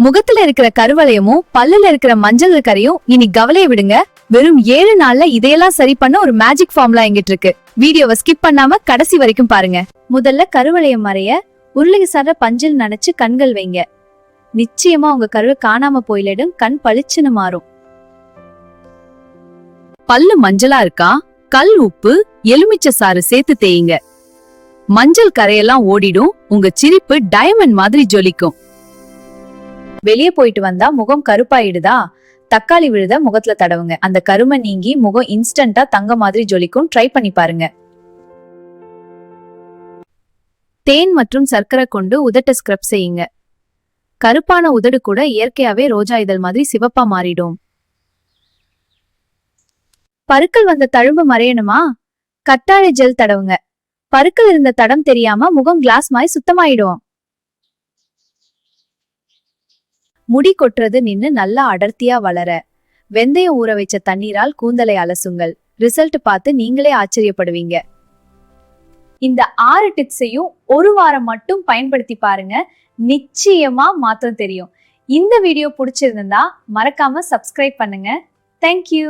முகத்துல இருக்கிற கருவளையமும் பல்லுல இருக்கிற மஞ்சள் கரையும் இனி கவலையை விடுங்க. வெறும் 7 நாள்ல இதையெல்லாம் சரி பண்ண ஒரு மேஜிக் ஃபார்முலா எங்கிட்டு இருக்கு. வீடியோவை ஸ்கிப் பண்ணாம கடைசி வரைக்கும் பாருங்க. முதல்ல கருவளையம் மறைய உருளைக்கு சார பஞ்சில் நனைச்சு கண்கள் வைங்க. நிச்சயமா உங்க கருவை காணாம போயிடும். கண் பளிச்சுன்னு மாறும். பல்லு மஞ்சளா இருக்கா? கல் உப்பு எலுமிச்சை சாறு சேர்த்து தேயுங்க. மஞ்சள் கரையெல்லாம் ஓடிடும். உங்க சிரிப்பு டைமண்ட் மாதிரி ஜொலிக்கும். வெளியே போயிட்டு வந்தா முகம் கருப்பாயிடுதா? தக்காளி விழுத முகத்துல தடவுங்க. அந்த கருமை நீங்கி முகம் இன்ஸ்டன்டா தங்க மாதிரி ஜொலிக்கும். ட்ரை பண்ணி பாருங்க. தேன் மற்றும் சர்க்கரை கொண்டு உதட்ட ஸ்க்ரப் செய்யுங்க. கருப்பான உதடு கூட இயற்கையாவே ரோஜா இதழ் மாதிரி சிவப்பா மாறிடும். பருக்கள் வந்த தழும்பு மறையணுமா? கத்தாழை ஜெல் தடவுங்க. பருக்கள் இருந்த தடம் தெரியாம முகம் கிளாஸ் மாதிரி சுத்தமாயிடும். முடி கொட்டுறது நின்னு நல்லா அடர்த்தியா வளர வெந்தயம் ஊற வச்ச தண்ணீரால் கூந்தலை அலசுங்கள். ரிசல்ட் பார்த்து நீங்களே ஆச்சரியப்படுவீங்க. இந்த 6 டிப்ஸையும் ஒரு வாரம் மட்டும் பயன்படுத்தி பாருங்க. நிச்சயமா மாற்றம் தெரியும். இந்த வீடியோ பிடிச்சிருந்தா மறக்காம சப்ஸ்கிரைப் பண்ணுங்க. தேங்க்யூ.